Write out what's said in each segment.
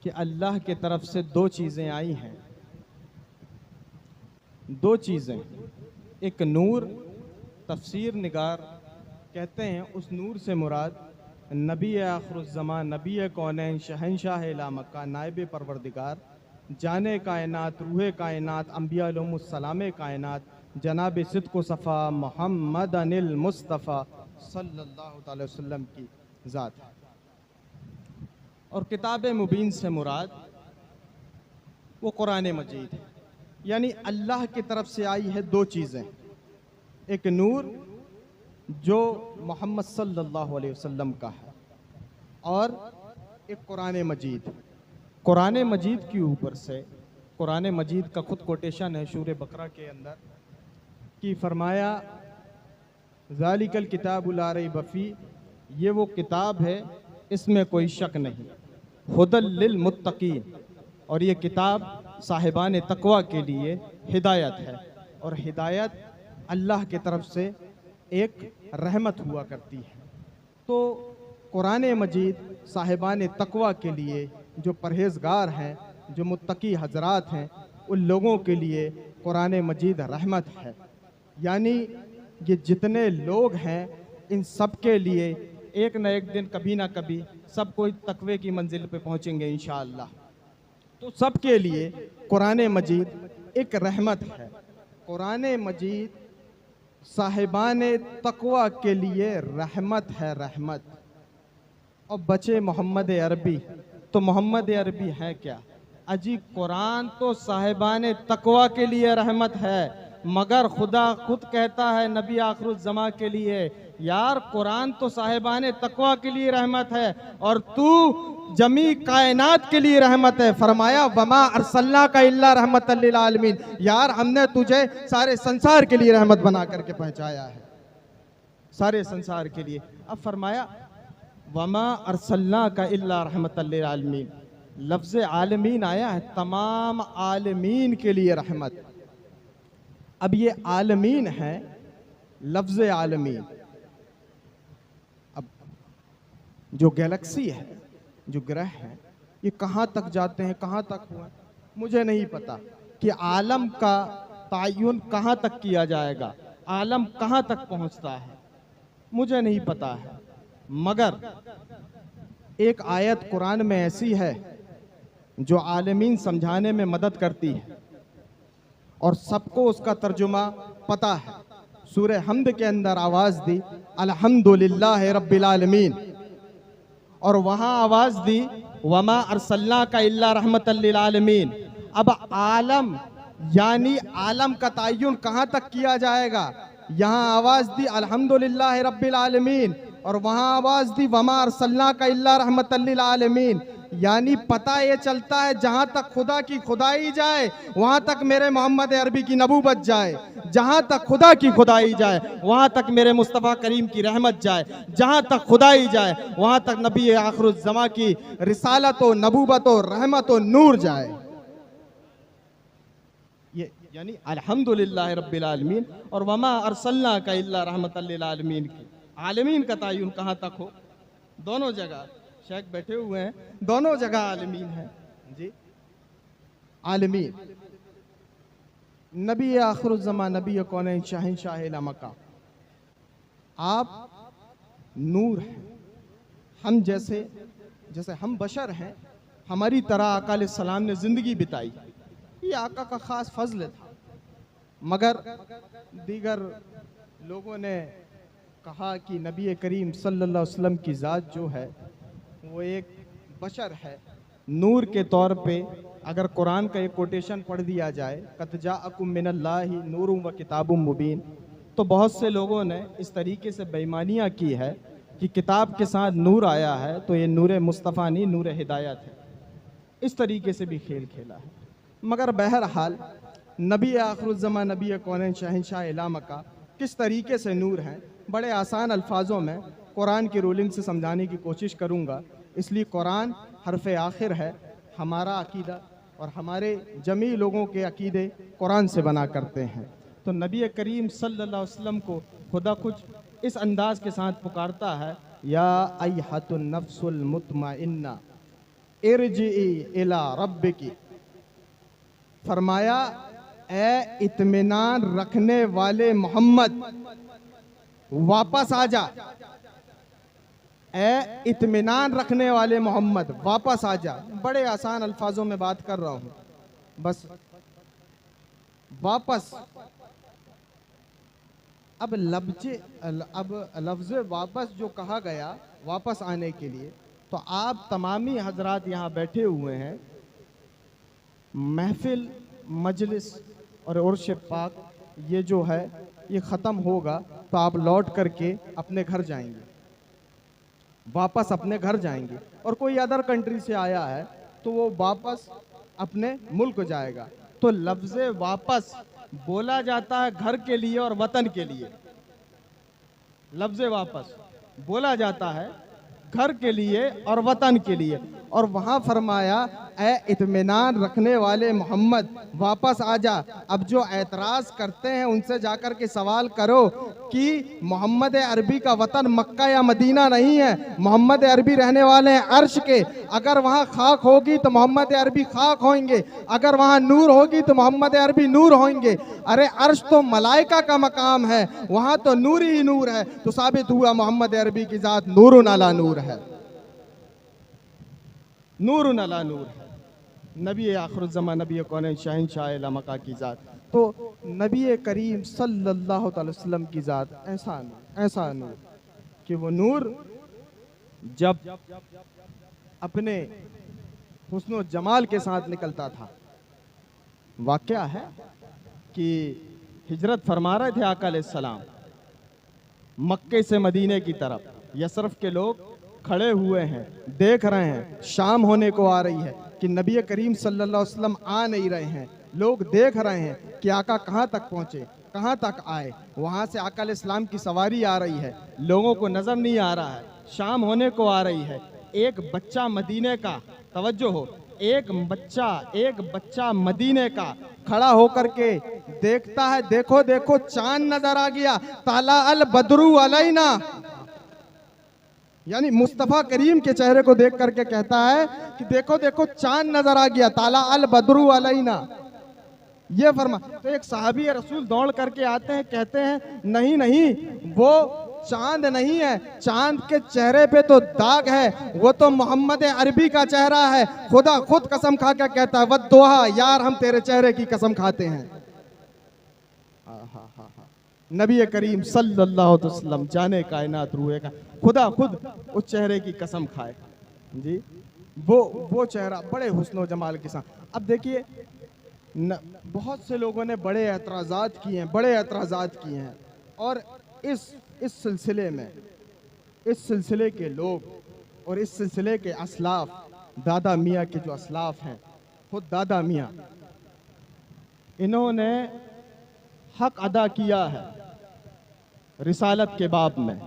कि अल्लाह की तरफ से दो चीज़ें आई हैं। दो चीज़ें, एक नूर, तफसीर निगार कहते हैं उस नूर से मुराद नबी आखिरुज़्ज़मान, नबी कौनैन, शहंशाह ला मक्का, नायब परवरदिगार, जाने कायनात, रूह कायनात, अम्बिया अलैहिमुस्सलाम कायनात, जनाब सिद्क़ व सफ़ा मोहम्मद अनिल मुस्तफ़ा सल्लल्लाहु अलैहि वसल्लम की ज़ात है। और किताब मुबीन से मुराद वो कुरान मजीद है। यानी अल्लाह की तरफ से आई है दो चीज़ें, एक नूर जो मोहम्मद सल्लल्लाहु अलैहि वसल्लम का है और एक कुरान मजीद। कुरान मजीद के ऊपर से, कुरान मजीद का खुद कोटेशन है सूरह बकरा के अंदर कि फरमाया ज़ालिकल किताबु ला रैब फ़ीह, ये वो किताब है इसमें कोई शक नहीं, हुदल लिल मुत्तकीन, और ये किताब साहिबान तकवा के लिए हिदायत है। और हिदायत अल्लाह की तरफ से एक रहमत हुआ करती है। तो कुरान मजीद साहिबान तकवा के लिए, जो परहेज़गार हैं, जो मुत्तकी हजरात हैं, उन लोगों के लिए कुरान मजीद रहमत है। यानी ये जितने लोग हैं इन सब के लिए एक न एक दिन कभी ना कभी सब कोई तकवे की मंजिल पे पहुँचेंगे इंशाअल्लाह। तो सब के लिए कुरान मजीद एक रहमत है। कुरान मजीद साहिबान तकवा के लिए रहमत है, रहमत। और बचे मोहम्मद अरबी, तो मोहम्मद अरबी है क्या? अजी कुरान तो साहिबान तकवा के लिए रहमत है, मगर खुदा खुद कहता है नबी आखिरुज़्ज़मा के लिए, यार कुरान तो साहिबान तकवा के लिए रहमत है और तू जमी कायनात के लिए रहमत है। फरमाया वमा अरसलना का इल्ला रहमतल लिल आलमीन, यार हमने तुझे सारे संसार के लिए रहमत बना करके पहुंचाया है, सारे संसार के लिए। अब फरमाया वमा अरसलना का इल्ला रहमतल लिल आलमीन, लफ्ज़ आलमीन आया है, तमाम आलमीन के लिए रहमत। अब ये आलमीन है, लफ्ज़ आलमीन। अब जो गैलेक्सी है, जो ग्रह हैं, ये कहाँ तक जाते हैं, कहाँ तक हुआ मुझे नहीं पता कि आलम का तायुन कहाँ तक किया जाएगा, आलम कहाँ तक पहुँचता है, मुझे नहीं पता है। मगर एक आयत कुरान में ऐसी है जो आलमीन समझाने में मदद करती है और सबको उसका तर्जुमा पता है। सूरह हमद के अंदर आवाज़ दी अल्हम्दुलिल्लाह रब्बिल आलमीन, और वहाँ आवाज़ दी वमा अरसलना का इल्ला रहमतल लिल आलमीन। अब आलम यानी आलम का तय्युन कहाँ तक किया जाएगा? यहाँ आवाज़ दी अल्हम्दुलिल्लाह रब्बिल आलमीन और वहाँ आवाज़ दी वमा अरसलना का इल्ला रहमतल लिल आलमीन। यानी पता ये चलता है जहाँ तक खुदा की खुदाई जाए वहाँ तक मेरे मोहम्मद अरबी की नबूवत जाए, जहाँ तक खुदा की खुदाई जाए वहाँ तक मेरे मुस्तफ़ा करीम की रहमत जाए, जहाँ तक खुदाई जाए वहाँ तक नबी आखिरुज़्ज़मा की रिसालत व नबूवत व रहमत व नूर जाए। ये यानी अल्हम्दुलिल्लाह रब्बिल आलमीन और वमा अरसलना का इल्ला रहमतल लिल आलमीन की आलमीन का तायुन कहाँ तक हो, दोनों जगह शेख बैठे हुए हैं, दोनों जगह आलमीन है जी। आलमीन नबी आखिरुज़्ज़मा, नबी कौनैन, शहंशाह ला मक्का, आप नूर हैं। हम जैसे हम बशर हैं, हमारी तरह आका अलैहिस्सलाम ने ज़िंदगी बिताई, ये आका का ख़ास फजल था। मगर दीगर लोगों ने कहा कि नबी करीम सल्लल्लाहु अलैहि वसल्लम की ज़ात जो है वो एक बशर है, नूर के तौर पे। अगर कुरान का एक कोटेशन पढ़ दिया जाए क़द जाअकुम मिनल्लाहि नूरुम व किताबुम मुबीन, तो बहुत से लोगों ने इस तरीके से बेईमानियाँ की है कि किताब के साथ नूर आया है तो ये नूर मुस्तफ़ा नहीं, नूर हिदायत है। इस तरीके से भी खेल खेला है। मगर बहरहाल नबी आखिरुज़्ज़मा, नबी कौनैन, शहंशाह ला मक्का किस तरीके से नूर हैं, बड़े आसान अल्फाजों में कुरान की रूलिंग से समझाने की कोशिश करूँगा। इसलिए कुरान हरफ आखिर है। हमारा अकीदा और हमारे जमी लोगों के अकीदे कुरान से बना करते हैं। तो नबी करीम सल्लल्लाहु अलैहि वसल्लम को खुदा कुछ इस अंदाज के साथ पुकारता है, या अय्यहतुन नफ्सुल मुतमइन्ना, इरजी इला रब्बिकी, फरमाया ए इत्मीनान रखने वाले मोहम्मद वापस आ जा। ए इत्मीनान रखने वाले मोहम्मद वापस आ जा। बड़े आसान अल्फाजों में बात कर रहा हूं, बस वापस। अब लफ्ज़ वापस जो कहा गया वापस आने के लिए, तो आप तमामी हजरात यहाँ बैठे हुए हैं, महफिल मजलिस और उर्श पाक ये जो है ये ख़त्म होगा तो आप लौट करके अपने घर जाएंगे, वापस अपने घर जाएंगे। और कोई अदर कंट्री से आया है तो वो वापस अपने मुल्क जाएगा। तो लफ्ज़ वापस बोला जाता है घर के लिए और वतन के लिए। लफ्ज़ वापस बोला जाता है घर के लिए और वतन के लिए। और वहाँ फरमाया ए इत्मीनान रखने वाले मोहम्मद वापस आ जा। अब जो एतराज़ करते हैं उनसे जाकर के सवाल करो कि मोहम्मद अरबी का वतन मक्का या मदीना नहीं है, मोहम्मद अरबी रहने वाले हैं अर्श के। अगर वहाँ खाक होगी तो मोहम्मद अरबी खाक होंगे, अगर वहाँ नूर होगी तो मोहम्मद अरबी नूर होंगे। अरे अर्श तो मलाइका का मकाम है, वहाँ तो नूर ही नूर है। तो साबित हुआ मोहम्मद अरबी की ज़ात नूरुन अला नूर है, नूरुन अला नूर है। नबी आखिरुज़्ज़मान, नबी कौन शहंशाह ला मका की ज़ात। तो नबी करीम सल्लल्लाहु अलैहि वसल्लम की ज़ात ऐसा नूर कि वो नूर जब अपने हुस्न जमाल के साथ निकलता था। वाक़या है कि हिजरत फरमा रहे थे आका अलैहिस्सलाम मक्के से मदीने की तरफ। यसरफ के लोग खड़े हुए हैं, देख रहे हैं, शाम होने को आ रही है कि नबी करीम सल्लल्लाहु अलैहि वसल्लम आ नहीं रहे हैं। लोग देख रहे हैं कि आका कहाँ तक पहुँचे, कहाँ तक आए। वहाँ से आका अलैहिस्सलाम की सवारी आ रही है, लोगों को नज़र नहीं आ रहा है, शाम होने को आ रही है। एक बच्चा मदीने का, तवज्जो हो, एक बच्चा मदीने का खड़ा होकर के देखता है, देखो देखो चांद नजर आ गया, ताला अल बदरू अलैना। यानी मुस्तफ़ा करीम के चेहरे को देख करके कहता है कि देखो देखो चांद नजर आ गया, ताला अल बदरू अलैना। ये फरमा। तो एक सहाबी रसूल दौड़ करके आते हैं, कहते हैं नहीं नहीं वो चांद नहीं है, चांद के चेहरे पे तो दाग है, वो तो मोहम्मद अरबी का चेहरा है। खुदा खुद कसम खा के कहता है वद्दुहा, यार हम तेरे चेहरे की कसम खाते हैं। नबी करीम सल्लल्लाहु अलैहि वसल्लम जाने कायनात रूहे का, खुदा खुद उस चेहरे की कसम खाए जी। वो चेहरा बड़े हुस्न जमाल के साथ। अब देखिए बहुत से लोगों ने बड़े एतराज़ात किए हैं और इस सिलसिले में इस सिलसिले के लोग और इस सिलसिले के असलाफ, दादा मियाँ के जो असलाफ हैं, खुद दादा मियाँ, इन्होंने हक अदा किया है रिसालत के बाब में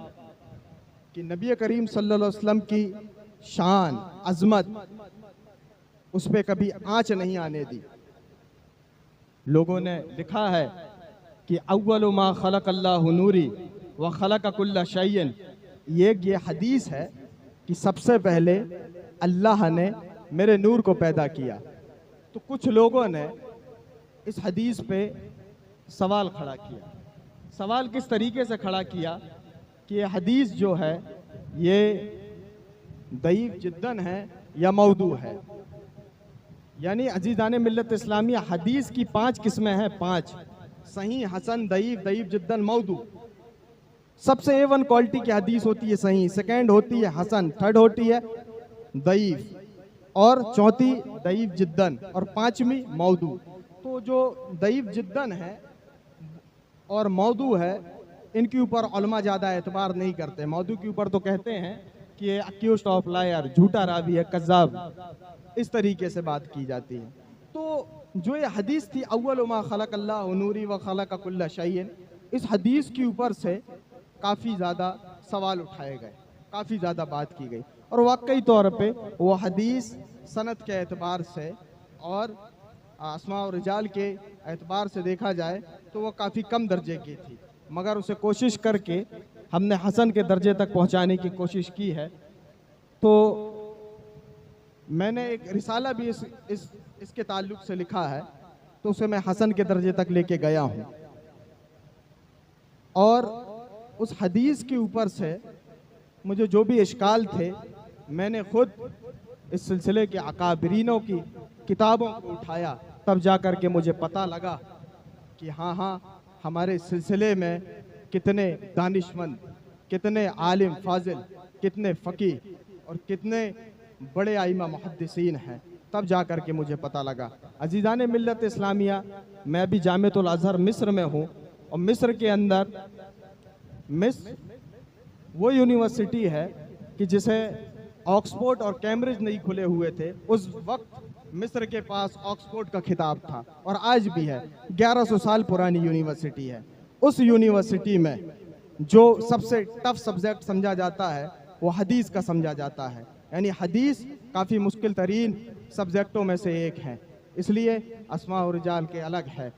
कि नबी करीम सल्लल्लाहु अलैहि वसल्लम की शान, अज़मत, उस पर कभी आँच नहीं आने दी। लोगों ने लिखा है कि अव्वलु मा खलक़ल्लाहु नूरी व खलक़ कुल्ल शैइन। ये हदीस है कि सबसे पहले अल्लाह ने मेरे नूर को पैदा किया। तो कुछ लोगों ने इस हदीस पे सवाल खड़ा किया। सवाल किस तरीके से खड़ा किया कि ये हदीस जो है ये दईफ जिद्दन है या मौदू है। यानी अजीज़ाने मिल्लत इस्लामिया, हदीस की 5 किस्में हैं, 5: सही, हसन, दईफ, दईफ जिद्दन, मौदू। सबसे A1 क्वालिटी की हदीस होती है सही, सेकंड होती है हसन, थर्ड होती है दईफ, और चौथी दईफ जिद्दन, और 5वीं मौदू। तो जो दईफ जिद्दन है और मौदू है, इनके ऊपर उलमा ज़्यादा एतबार नहीं करते। मौदू के ऊपर तो कहते हैं कि ये अक्यूज्ड ऑफ लायर, झूठा रावी है, कज़्ज़ाब, इस तरीके से बात की जाती है। तो जो ये हदीस थी अव्वलु मा खलक़ल्लाहु नूरी व खलक़ कुल्ल शैइन, इस हदीस के ऊपर से काफ़ी ज़्यादा सवाल उठाए गए, काफ़ी ज़्यादा बात की गई। और वाकई तौर पे वो हदीस सनद के एतबार से और अस्मा और रिजाल के एतबार से देखा जाए तो वो काफ़ी कम दर्जे की थी, मगर उसे कोशिश करके हमने हसन के दर्जे तक पहुंचाने की कोशिश की है। तो मैंने एक रिसाला भी इसके ताल्लुक से लिखा है, तो उसे मैं हसन के दर्जे तक लेके गया हूँ। और उस हदीस के ऊपर से मुझे जो भी इश्काल थे, मैंने खुद इस सिलसिले के अकाबरीनों की किताबों को उठाया, तब जा कर के मुझे पता लगा कि हाँ हमारे सिलसिले में कितने दानिशमंद, कितने आलिम फाजिल, कितने फ़कीह और कितने बड़े आइमा मुहद्दिसीन हैं। तब जा कर के मुझे पता लगा। अजीज़ान मिल्लत इस्लामिया, मैं भी जामिअतुल अज़हर मिस्र में हूँ, और मिस्र के अंदर मिस्र वो यूनिवर्सिटी है कि जिसे ऑक्सफोर्ड और कैम्ब्रिज नहीं खुले हुए थे, उस वक्त मिस्र के पास ऑक्सफोर्ड का खिताब था और आज भी है। 1100 साल पुरानी यूनिवर्सिटी है। उस यूनिवर्सिटी में जो सबसे टफ सब्जेक्ट समझा जाता है वो हदीस का समझा जाता है। यानी हदीस काफ़ी मुश्किल तरीन सब्जेक्टों में से एक है, इसलिए अस्मा और रिजाल के अलग है,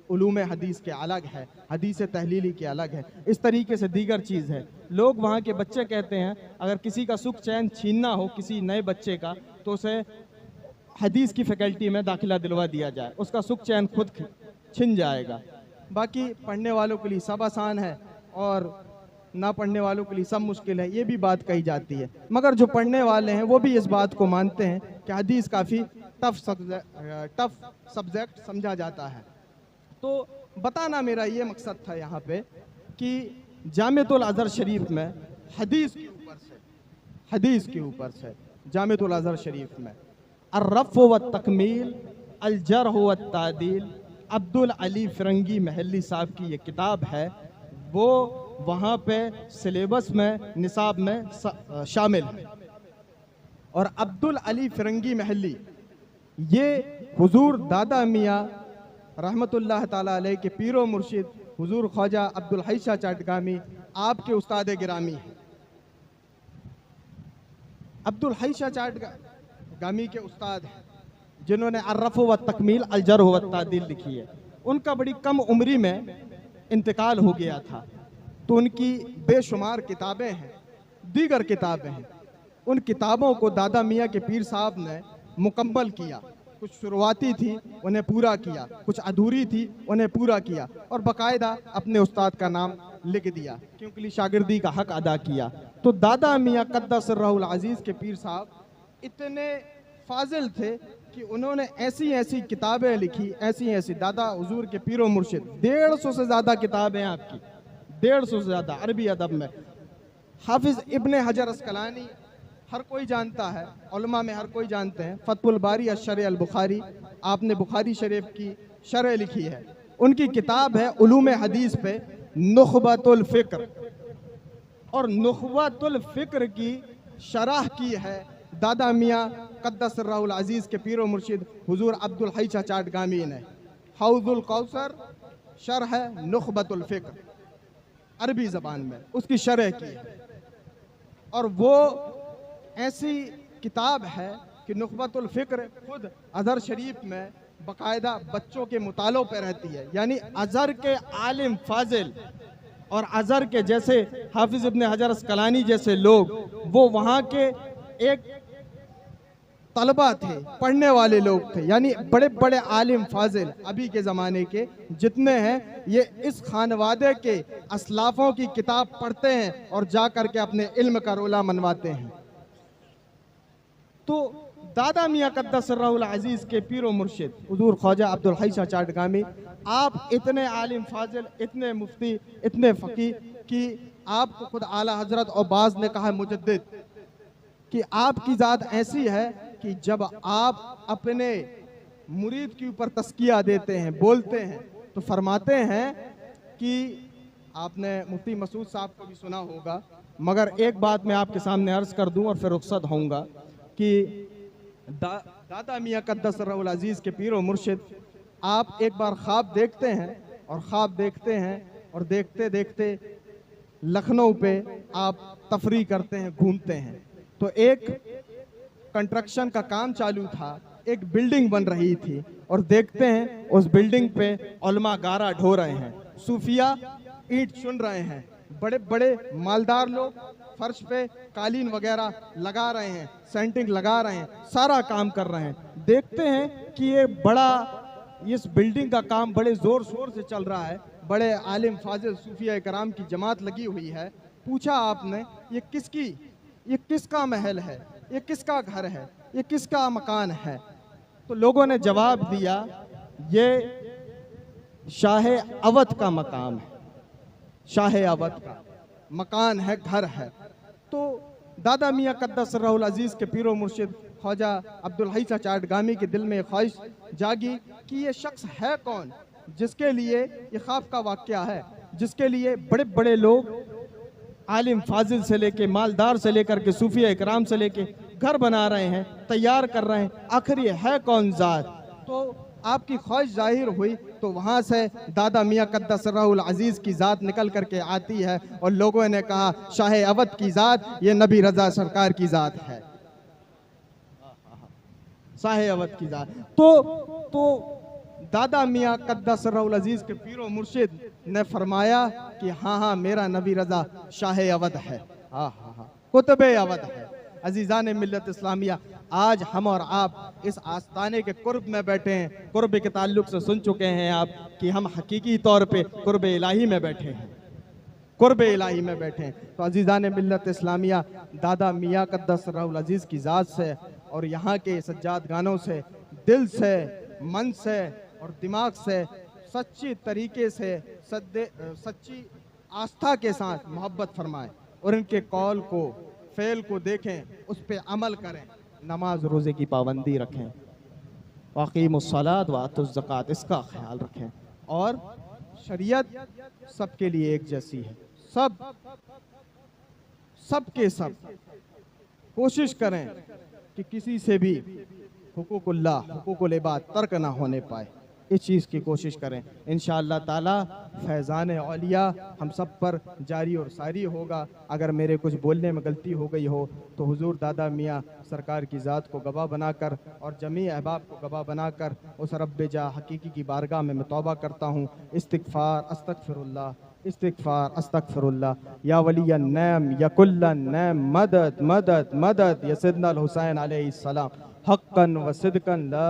उलूम हदीस के अलग है, हदीस तहलीली के अलग है, इस तरीके से दीगर चीज़ है। लोग वहाँ के बच्चे कहते हैं अगर किसी का सुख चैन छीनना हो किसी नए बच्चे का, तो उसे हदीस की फैकल्टी में दाखिला दिलवा दिया जाए, उसका सुख चैन खुद छिन जाएगा। बाकी पढ़ने वालों के लिए सब आसान है और ना पढ़ने वालों के लिए सब मुश्किल है, ये भी बात कही जाती है। मगर जो पढ़ने वाले हैं वो भी इस बात को मानते हैं कि हदीस काफ़ी टफ सब्जेक्ट समझा जाता है। तो बताना मेरा ये मकसद था यहाँ पे कि जामिअतुल अज़हर शरीफ में हदीस के ऊपर से जामिअतुल अज़हर शरीफ में अर्रफ़ व तकमील, अल जर्ह व तादील, अब्दुल अली फ़िरंगी महली साहब की ये किताब है, वो वहाँ पे सिलेबस में निसाब में शामिल है। और अब्दुल अली फ़िरंगी महली ये हुजूर दादा मियाँ रहमतुल्लाह ताला अलैह के पीरो मुर्शिद हुजूर ख्वाजा अब्दुल हई शाह चाटगामी आपके उस्ताद गिरामी हैं। अब्दुल हई शाह चाटगामी के उस्ताद हैं जिन्होंने अर्रफ़ व तकमील, अल जर्ह व तादील लिखी है। उनका बड़ी कम उम्री में इंतकाल हो गया था, तो उनकी बेशुमार किताबें हैं, दीगर किताबें हैं। उन किताबों को दादा मियाँ के पीर साहब ने मुकम्मल किया। कुछ शुरुआती थी उन्हें पूरा किया, कुछ अधूरी थी उन्हें पूरा किया, और बाकायदा अपने उस्ताद का नाम लिख दिया क्योंकि शागिर्दी का हक अदा किया। तो दादा मियाँ क़द्दस सिर्रहुल अज़ीज़ के पीर साहब इतने फाजिल थे कि उन्होंने ऐसी ऐसी किताबें लिखी, ऐसी दादा हुजूर के पीरो मुर्शिद 150 से ज़्यादा किताबें आपकी, 150 से ज़्यादा अरबी अदब में। हाफिज़ इब्ने हजर अस्कलानी हर कोई जानता है, उलमा में हर कोई जानते हैं। फतहुल बारी अश-शरह अल बुखारी, आपने बुखारी शरीफ की शरह लिखी है। उनकी किताब है उलूम हदीस पे नुखबतुल फ़िक्र, और नुखबतुल फ़िक्र की शरह की है दादा मियाँ क़द्दस सिर्रहुल अज़ीज़ के पीरो मुर्शिद हुजूर अब्दुल हई शाह चाटगामी ने। हौज़ुल कौसर शरह है नुखबतुल फ़िक्र, अरबी ज़बान में उसकी शरह की है। और वो ऐसी किताब है कि नुखबतुल फ़िक्र खुद अज़हर शरीफ में बाकायदा बच्चों के मुतालों पे रहती है। यानी अज़हर के आलिम फाजिल और अज़हर के जैसे हाफिज़ इब्ने हजर अस्कलानी जैसे लोग, वो वहाँ के एक तलबा थे, पढ़ने वाले लोग थे। यानी बड़े बड़े आलिम फाजिल अभी के ज़माने के जितने हैं, ये इस खानवादे के असलाफ़ों की किताब पढ़ते हैं और जा कर के अपने इल्म का रोला मनवाते हैं। तो दादा मियाँ क़द्दस सिर्रहुल अज़ीज़ के पीरो मुर्शिद हुजूर ख्वाजा अब्दुल हई शाह चाटगामी, आप इतने आलिम फाजिल, इतने मुफ्ती, इतने फ़कीह कि आपको खुद आला हज़रत और बाज़ ने कहा मुजद्दिद कि आपकी ज़ात ऐसी है कि जब आप अपने मुरीद के ऊपर तस्किया देते हैं, बोलते हैं, तो फरमाते हैं कि आपने मुफ्ती मसूद साहब को भी सुना होगा, मगर एक बात मैं आपके सामने अर्ज़ कर दूं और फिर रुखसत होऊंगा कि दादा मियाँ क़द्दस सिर्रहुल अज़ीज़ के पीरो मुर्शिद, आप एक बार ख्वाब देखते हैं और ख्वाब देखते हैं और देखते देखते लखनऊ पे आप तफरी करते हैं, घूमते हैं। तो एक कंस्ट्रक्शन का काम चालू था, एक बिल्डिंग बन रही थी, और देखते हैं उस बिल्डिंग पे उलमा गारा ढो रहे हैं, सूफिया ईंट चुन रहे हैं, बड़े बड़े मालदार लोग फर्श पे कालीन वगैरह लगा रहे हैं, सेंटिंग लगा रहे हैं, सारा काम कर रहे हैं। देखते हैं कि ये बड़ा, इस बिल्डिंग का काम बड़े ज़ोर शोर से चल रहा है, बड़े आलिम फाजिल सूफिया कराम की जमात लगी हुई है। पूछा आपने ये किसका महल है, ये किसका घर है, ये किसका मकान है? तो लोगों ने जवाब दिया ये शाह अवध का मकाम है, शाह अवध का मकान है, घर है। तो दादा मियाँ क़द्दस सिर्रहुल अज़ीज़ के पीरो मुर्शिद ख्वाजा अब्दुल हई चाटगामी के दिल में ख्वाहिश जागी कि ये शख्स है कौन जिसके लिए ये ख्वाब का वाक़या है, जिसके लिए बड़े बड़े लोग आलिम फाजिल से लेके मालदार से लेकर के सूफिया इकराम से लेके घर बना रहे हैं, तैयार कर रहे हैं। आखिर ये है कौन ज़ात? तो आपकी ख्वाहिश जाहिर हुई तो वहाँ से दादा मियाँ क़द्दस सिर्रहुल अज़ीज़ की ज़ात निकल करके आती है और लोगों ने कहा शाह अवध की ज़ात ये नबी रज़ा सरकार की ज़ात है, शाह अवध की ज़ात। तो दादा मियाँ क़द्दस सिर्रहुल अज़ीज़ के पीरो मुर्शिद ने फरमाया कि हाँ हाँ मेरा नबी रज़ा शाह अवध है, हाँ हाँ हाँ कुतुब अवध है। अजीज़ान मिल्लत इस्लामिया, आज हम और आप इस आस्ताने के कुर्ब में बैठे हैं। कुर्ब के ताल्लुक से सुन चुके हैं आप कि हम हकीकी तौर पे कुर्ब इलाही में बैठे हैं, कुर्ब इलाही में बैठे हैं। तो अजीज़ान मिल्लत इस्लामिया, दादा मियाँ क़द्दस सिर्रहुल अज़ीज़ की ज़ात से और यहाँ के सज्जाद गानों से दिल से, मन से और दिमाग से सच्ची तरीके से सच्ची आस्था के साथ मोहब्बत फरमाएं और इनके कौल को, फ़ेल को देखें, उस पर अमल करें, नमाज रोज़े की पाबंदी रखें, वाक़ीमुस्सलात व आतुज़्ज़कात इसका ख्याल रखें। और शरीयत सबके लिए एक जैसी है, सब के सब कोशिश करें कि किसी से भी हुकूकुल्लाह, हुकूकुल इबाद तर्क ना होने पाए, इस चीज़ की कोशिश करें। इंशाअल्लाह ताला फैज़ान औलिया हम सब पर जारी और सारी होगा। अगर मेरे कुछ बोलने में गलती हो गई हो तो हुजूर दादा मियाँ सरकार की ज़ात को गवाह बनाकर और जमी अहबाब को गवाह बनाकर उस रब्बे जा हकीकी की बारगाह में मैं तौबा करता हूँ। इस्तिग़फ़ार अस्तग़फ़िरुल्लाह, इस्तिग़फ़ार अस्तग़फ़िरुल्लाह। या वलियन नैम या कुल्लन नैम, मदद मदद मदद या सिद्ना अल हुसैन अलैहिस्सलाम, हक़्क़न व सिद्क़न ला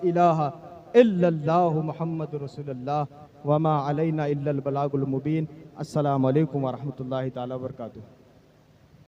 इलाहा इल्लल्लाहु मुहम्मदुर रसूलुल्लाह व मा अलैना इल्लल बलागुल मुबीन। अस्सलामु अलैकुम व रहमतुल्लाहि तआला व बरकातुहू।